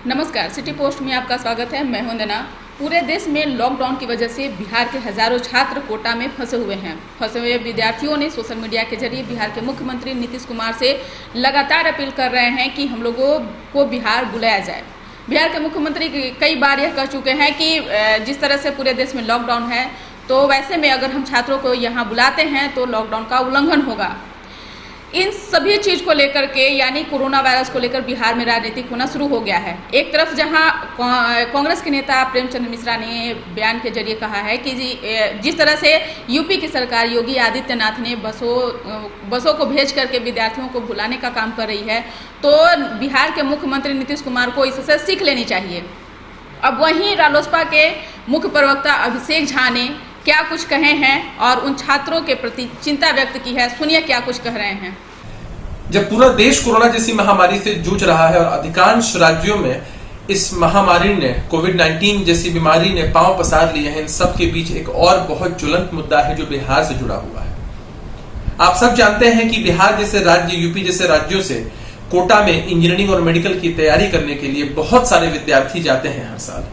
नमस्कार, city post में आपका स्वागत है। मैं हूं वंदना। पूरे देश में लॉकडाउन की वजह से बिहार के हजारों छात्र कोटा में फंसे हुए हैं। फंसे हुए विद्यार्थियों ने सोशल मीडिया के जरिए बिहार के मुख्यमंत्री नीतीश कुमार से लगातार अपील कर रहे हैं कि हम लोगों को बिहार बुलाया जाए। बिहार के मुख्यमंत्री कई बार यह कह चुके हैं कि जिस तरह से पूरे देश में लॉकडाउन है, तो वैसे में अगर हम छात्रों को यहाँ बुलाते हैं तो लॉकडाउन का उल्लंघन होगा। इन सभी चीज़ को लेकर के यानी कोरोना वायरस को लेकर बिहार में राजनीतिक होना शुरू हो गया है। एक तरफ जहां कांग्रेस के नेता प्रेमचंद मिश्रा ने बयान के जरिए कहा है कि जिस तरह से यूपी की सरकार योगी आदित्यनाथ ने बसों को भेज करके विद्यार्थियों को भुलाने का काम कर रही है, तो बिहार के मुख्यमंत्री नीतीश कुमार को इससे सीख लेनी चाहिए। अब वहीं रालोसपा के मुख्य प्रवक्ता अभिषेक झा ने क्या कुछ कहे हैं और उन छात्रों के प्रति चिंता व्यक्त की है। सुनिए क्या कुछ कह रहे हैं। जब पूरा देश कोरोना जैसी महामारी से जूझ रहा है और अधिकांश राज्यों में इस महामारी ने कोविड-19 जैसी बीमारी ने पांव पसार लिए हैं, इन सब के बीच एक और बहुत ज्वलंत मुद्दा है जो बिहार से जुड़ा हुआ है। आप सब जानते हैं कि बिहार जैसे राज्य, यूपी जैसे राज्यों से कोटा में इंजीनियरिंग और मेडिकल की तैयारी करने के लिए बहुत सारे विद्यार्थी जाते हैं हर साल।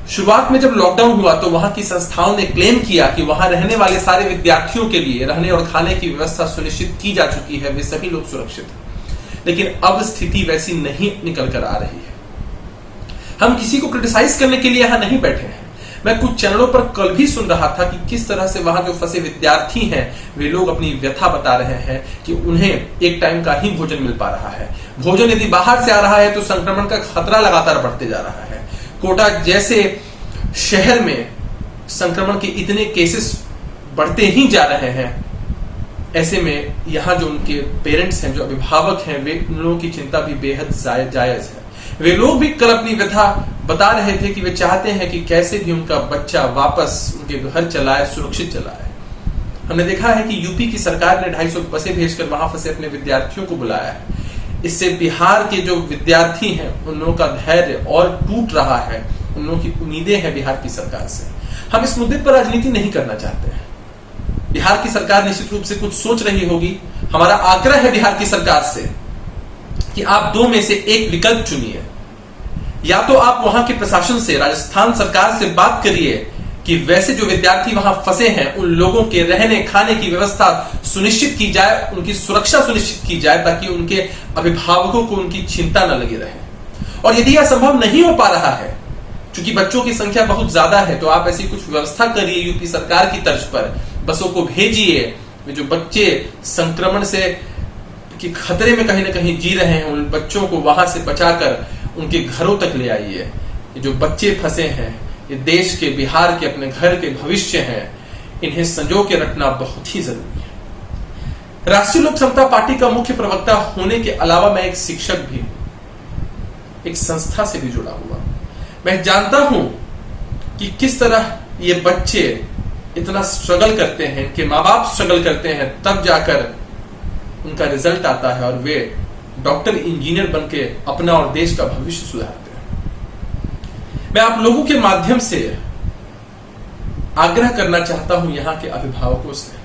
शुरुआत में जब लॉकडाउन हुआ तो वहां की संस्थाओं ने क्लेम किया कि वहां रहने वाले सारे विद्यार्थियों के लिए रहने और खाने की व्यवस्था सुनिश्चित की जा चुकी है, वे सभी लोग सुरक्षित हैं। लेकिन अब स्थिति वैसी नहीं निकल कर आ रही है। हम किसी को क्रिटिसाइज करने के लिए यहां नहीं बैठे हैं। मैं कुछ चैनलों पर कल भी सुन रहा था कि किस तरह से वहां जो फंसे विद्यार्थी हैं वे लोग अपनी व्यथा बता रहे हैं कि उन्हें एक टाइम का ही भोजन मिल पा रहा है। भोजन यदि बाहर से आ रहा है तो संक्रमण का खतरा लगातार बढ़ते जा रहा है। कोटा जैसे शहर में संक्रमण के इतने केसेस बढ़ते ही जा रहे हैं। ऐसे में यहाँ जो उनके पेरेंट्स हैं, जो अभिभावक हैं, वे उन लोगों की चिंता भी बेहद जायज है। वे लोग भी कल अपनी व्यथा बता रहे थे कि वे चाहते हैं कि कैसे भी उनका बच्चा वापस उनके घर चला आए, सुरक्षित चला आए। हमने देखा है कि यूपी की सरकार ने 250 बसें भेजकर वहां फंसे अपने विद्यार्थियों को बुलाया है। इससे बिहार के जो विद्यार्थी हैं उन लोगों का धैर्य और टूट रहा है, उन लोगों की उम्मीदें हैं बिहार की सरकार से। हम इस मुद्दे पर राजनीति नहीं करना चाहते हैं। बिहार की सरकार निश्चित रूप से कुछ सोच रही होगी। हमारा आग्रह है बिहार की सरकार से कि आप दो में से एक विकल्प चुनिए। या तो आप वहां के प्रशासन से, राजस्थान सरकार से बात करिए कि वैसे जो विद्यार्थी वहां फंसे हैं उन लोगों के रहने खाने की व्यवस्था सुनिश्चित की जाए, उनकी सुरक्षा सुनिश्चित की जाए, ताकि उनके अभिभावकों को उनकी चिंता न लगी रहे। और यदि यह संभव नहीं हो पा रहा है, क्योंकि बच्चों की संख्या बहुत ज्यादा है, तो आप ऐसी कुछ व्यवस्था करिए यूपी सरकार की तर्ज पर। बसों को भेजिए। जो बच्चे संक्रमण से कि खतरे में कहीं ना कहीं जी रहे हैं, उन बच्चों को वहां से बचाकर उनके घरों तक ले आइए। जो बच्चे फंसे हैं, ये देश के, बिहार के, अपने घर के भविष्य हैं, इन्हें संजो के रखना बहुत ही जरूरी है। राष्ट्रीय लोक समता पार्टी का मुख्य प्रवक्ता होने के अलावा मैं एक शिक्षक भी हूं, एक संस्था से भी जुड़ा हुआ। मैं जानता हूं कि किस तरह ये बच्चे इतना स्ट्रगल करते हैं, इनके माँ बाप स्ट्रगल करते हैं, तब जाकर उनका रिजल्ट आता है और वे डॉक्टर, इंजीनियर बनके अपना और देश का भविष्य सुधारते हैं। मैं आप लोगों के माध्यम से आग्रह करना चाहता हूं यहाँ के अभिभावकों से,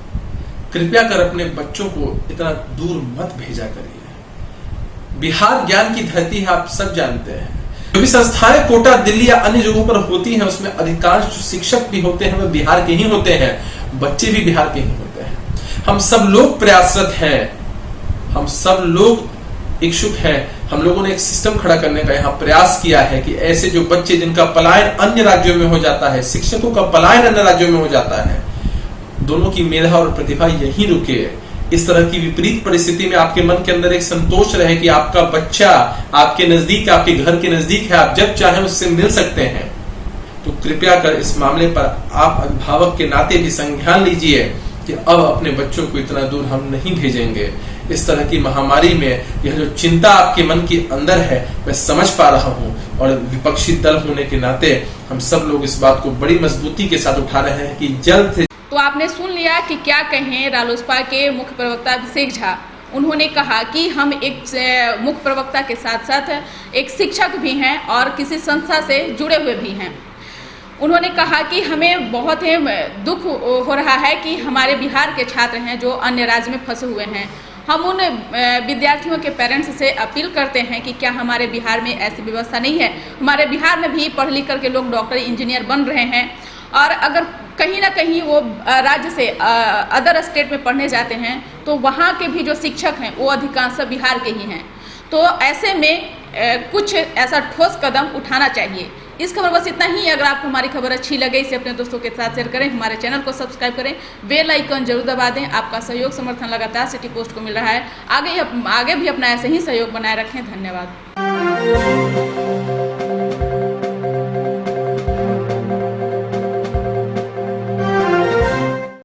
कृपया कर अपने बच्चों को इतना दूर मत भेजा करिए। बिहार ज्ञान की धरती है, आप सब जानते हैं। जो भी संस्थाएं कोटा, दिल्ली या अन्य जगहों पर होती हैं, उसमें अधिकांश जो शिक्षक भी होते हैं वे बिहार के ही होते हैं, बच्चे भी बिहार के ही होते हैं। हम सब लोग प्रयासरत हैं, हम सब लोग इच्छुक हैं। हम लोगों ने एक सिस्टम खड़ा करने का यहाँ प्रयास किया है कि ऐसे जो बच्चे जिनका पलायन अन्य राज्यों में हो जाता है, शिक्षकों का पलायन अन्य राज्यों में हो जाता है, दोनों की मेधा और प्रतिभा यहीं रुके। इस तरह की विपरीत परिस्थिति में आपके मन के अंदर एक संतोष रहे कि आपका बच्चा आपके नजदीक, आपके घर के नजदीक है, आप जब चाहें उससे मिल सकते हैं। तो कृपया कर इस मामले पर आप अभिभावक के नाते भी संज्ञान लीजिए कि अब अपने बच्चों को इतना दूर हम नहीं भेजेंगे। इस तरह की महामारी में यह जो चिंता आपके मन के अंदर है, मैं समझ पा रहा हूं, और विपक्षी दल होने के नाते हम सब लोग इस बात को बड़ी मजबूती के साथ उठा रहे हैं कि जल्द से। तो आपने सुन लिया कि क्या कहें रालोसपा के मुख्य प्रवक्ता अभिषेक झा। उन्होंने कहा कि हम एक मुख्य प्रवक्ता के साथ साथ एक शिक्षक भी हैं और किसी संस्था से जुड़े हुए भी हैं। उन्होंने कहा कि हमें बहुत ही दुख हो रहा है कि हमारे बिहार के छात्र हैं जो अन्य राज्य में फंसे हुए हैं। हम उन विद्यार्थियों के पेरेंट्स से अपील करते हैं कि क्या हमारे बिहार में ऐसी व्यवस्था नहीं है। हमारे बिहार में भी पढ़ लिख करके लोग डॉक्टर इंजीनियर बन रहे हैं, और अगर कहीं ना कहीं वो राज्य से अदर स्टेट में पढ़ने जाते हैं तो वहाँ के भी जो शिक्षक हैं वो अधिकांश बिहार के ही हैं। तो ऐसे में कुछ ऐसा ठोस कदम उठाना चाहिए। इस खबर बस इतना ही। अगर आपको हमारी खबर अच्छी लगे इसे अपने दोस्तों के साथ शेयर करें, हमारे चैनल को सब्सक्राइब करें, बेल आइकन जरूर दबा दें। आपका सहयोग समर्थन लगातार सिटी पोस्ट को मिल रहा है, आगे भी अपना ऐसे ही सहयोग बनाए रखें। धन्यवाद।